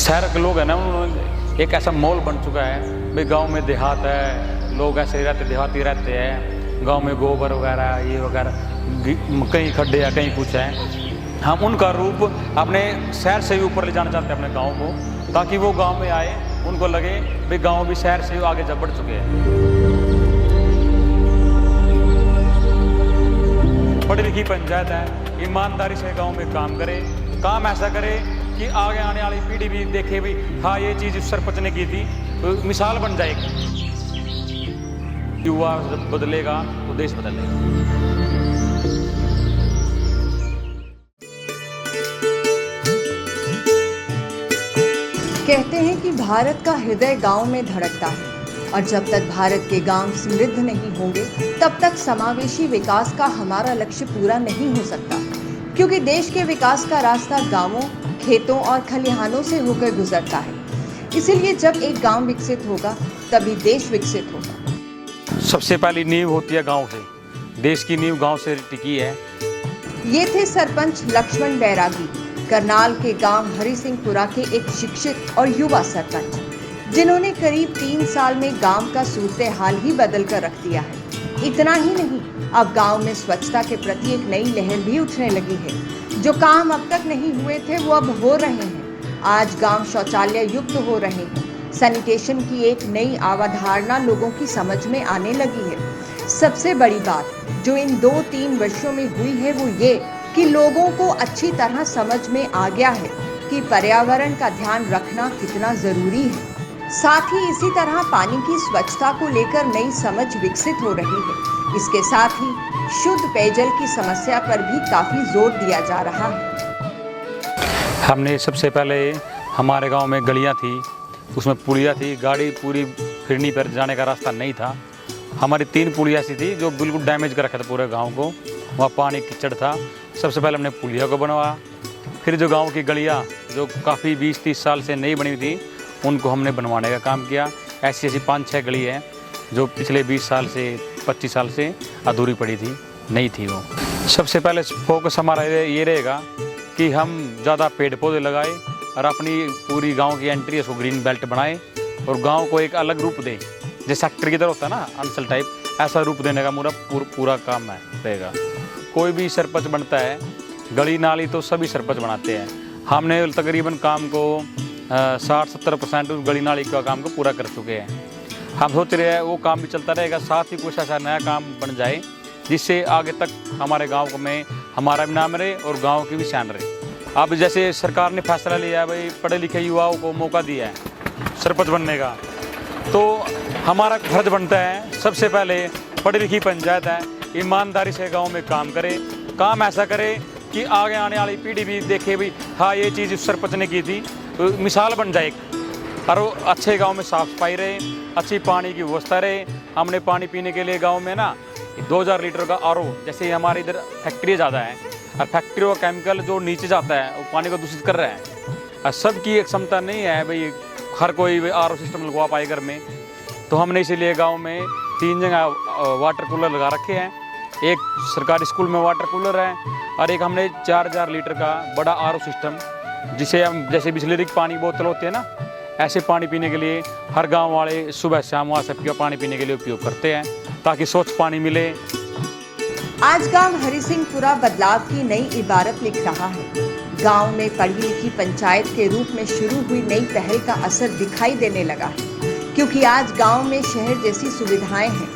शहर के लोग हैं ना, उन्होंने एक ऐसा माहौल बन चुका है भाई गांव में देहात है, लोग ऐसे रहते देहाती रहते हैं, गांव में गोबर वगैरह ये वगैरह कहीं खड्डे या कहीं कुछ है। हम उनका रूप अपने शहर से भी ऊपर ले जाना चाहते हैं अपने गांव को, ताकि वो गांव में आए, उनको लगे भाई गांव भी शहर से आगे जब बढ़ चुके हैं। पढ़ी लिखी पंचायत है, ईमानदारी से गांव में काम करे, काम ऐसा करे कि आगे आने वाली पीढ़ी भी देखे भी हाँ ये चीज़ उस सरपंच ने की थी, तो मिसाल बन जाएगी। युवा जब बदलेगा तो देश बदलेगा। कहते हैं कि भारत का हृदय गांव में धड़कता है और जब तक भारत के गांव समृद्ध नहीं होंगे तब तक समावेशी विकास का हमारा लक्ष्य पूरा नहीं हो सकता, क्योंकि देश के विकास का रास्ता गांवों, खेतों और खलिहानों से होकर गुजरता है। इसीलिए जब एक गांव विकसित होगा तभी देश विकसित होगा। सबसे पहली नींव होती है गांव से, देश की नींव गांव से टिकी है। ये थे सरपंच लक्ष्मण बैरागी, करनाल के गांव हरिसिंहपुरा के एक शिक्षित और युवा सरपंच, जिन्होंने करीब 3 साल में गांव का सूरत हाल ही बदल कर रख दिया है। इतना ही नहीं, अब गांव में स्वच्छता के प्रति एक नई लहर भी उठने लगी है। जो काम अब तक नहीं हुए थे वो अब हो रहे हैं। आज गांव शौचालय युक्त हो रहे हैं। सैनिटेशन की एक नई अवधारणा लोगों की समझ में आने लगी है। सबसे बड़ी बात जो इन 2-3 वर्षों में हुई है वो ये कि लोगों को अच्छी तरह समझ में आ गया है कि पर्यावरण का ध्यान रखना कितना जरूरी है। साथ ही इसी तरह पानी की स्वच्छता को लेकर नई समझ विकसित हो रही है। इसके साथ ही शुद्ध पेयजल की समस्या पर भी काफी जोर दिया जा रहा है। हमने सबसे पहले हमारे गांव में गलियां थी, उसमें पुलिया थी, गाड़ी पूरी फिरनी पर जाने का रास्ता नहीं था। हमारी 3 पुलिया ऐसी थी जो बिल्कुल डैमेज कर रखा था पूरे गांव को, वहाँ पानी कीचड़ था। सबसे पहले हमने पुलिया को बनवाया, फिर जो गांव की गलियां जो काफ़ी 20-30 साल से नहीं बनी थी उनको हमने बनवाने का काम किया। ऐसी 5-6 गली हैं जो पिछले 20 साल से 25 साल से अधूरी पड़ी थी, नहीं थी वो। सबसे पहले फोकस हमारा ये रहेगा कि हम ज़्यादा पेड़ पौधे लगाए और अपनी पूरी गांव की एंट्री उसको ग्रीन बेल्ट बनाए और गांव को एक अलग रूप दें, जैसे सेक्टर की तरह होता है ना अंचल टाइप, ऐसा रूप देने का पूरा काम है रहेगा। कोई भी सरपंच बनता है, गली नाली तो सभी सरपंच बनाते हैं। हमने तकरीबन काम को 60-70% उस गली नाली का काम को पूरा कर चुके हैं। हम सोच रहे हैं वो काम भी चलता रहेगा, साथ ही कुछ ऐसा नया काम बन जाए जिससे आगे तक हमारे गांव में हमारा भी नाम रहे और गांव की भी शान रहे। अब जैसे सरकार ने फैसला लिया है भाई पढ़े लिखे युवाओं को मौका दिया है सरपंच बनने का, तो हमारा फर्ज बनता है सबसे पहले पढ़ी लिखी पंचायत है, ईमानदारी से गांव में काम करे, काम ऐसा करे कि आगे आने वाली पीढ़ी भी देखे भी हाँ ये चीज़ उस सरपंच ने की थी, तो मिसाल बन जाएगी। और वो अच्छे गांव में साफ सफाई रहे, अच्छी पानी की व्यवस्था रहे। हमने पानी पीने के लिए गांव में ना 2000 लीटर का आरओ, जैसे हमारे इधर फैक्ट्री ज़्यादा है और फैक्ट्री का केमिकल जो नीचे जाता है वो पानी को दूषित कर रहा है। और सबकी एक क्षमता नहीं है भाई हर कोई आरओ सिस्टम लगवा पाए घर में, तो हमने इसीलिए गाँव में 3 जगह वाटर कूलर लगा रखे हैं। एक सरकारी स्कूल में वाटर कूलर है और एक हमने 4000 लीटर का बड़ा आरओ सिस्टम, जिसे हम जैसे बिस्लेरी की पानी बोतल होती है ना, ऐसे पानी पीने के लिए हर गांव वाले सुबह शाम वहाँ से पानी पीने के लिए उपयोग करते हैं ताकि स्वच्छ पानी मिले। आज गांव हरिसिंहपुरा बदलाव की नई इबारत लिख रहा है। गांव में पढ़ी लिखी पंचायत के रूप में शुरू हुई नई पहल का असर दिखाई देने लगा है, क्योंकि आज गांव में शहर जैसी सुविधाएं हैं।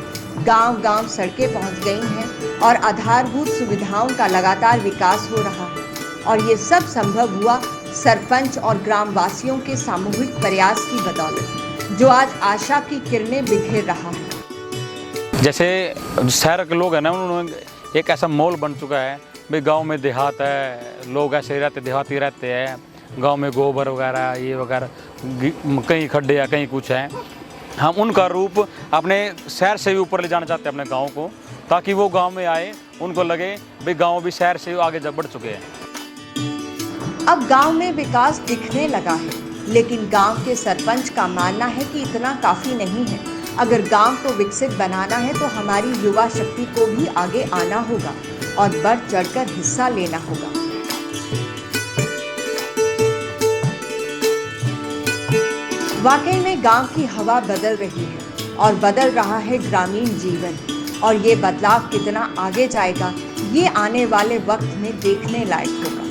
गांव-गांव सड़कें पहुंच गई हैं और आधारभूत सुविधाओं का लगातार विकास हो रहा है। और ये सब संभव हुआ सरपंच और ग्रामवासियों के सामूहिक प्रयास की बदौलत, जो आज आशा की किरणें बिखेर रहा है। जैसे शहर के लोग हैं ना, उन्होंने एक ऐसा माहौल बन चुका है भाई गांव में देहात है, लोग ऐसे रहते देहाती रहते हैं, गांव में गोबर वगैरह ये वगैरह कहीं खड्डे या कहीं कुछ है। हम उनका रूप अपने शहर से भी ऊपर ले जाना चाहते हैं अपने गाँव को, ताकि वो गाँव में आए, उनको लगे भाई गाँव भी शहर से आगे जब बढ़ चुके हैं। अब गांव में विकास दिखने लगा है, लेकिन गांव के सरपंच का मानना है कि इतना काफी नहीं है। अगर गांव को विकसित बनाना है तो हमारी युवा शक्ति को भी आगे आना होगा और बढ़ चढ़कर हिस्सा लेना होगा। वाकई में गांव की हवा बदल रही है और बदल रहा है ग्रामीण जीवन, और ये बदलाव कितना आगे जाएगा ये आने वाले वक्त में देखने लायक होगा।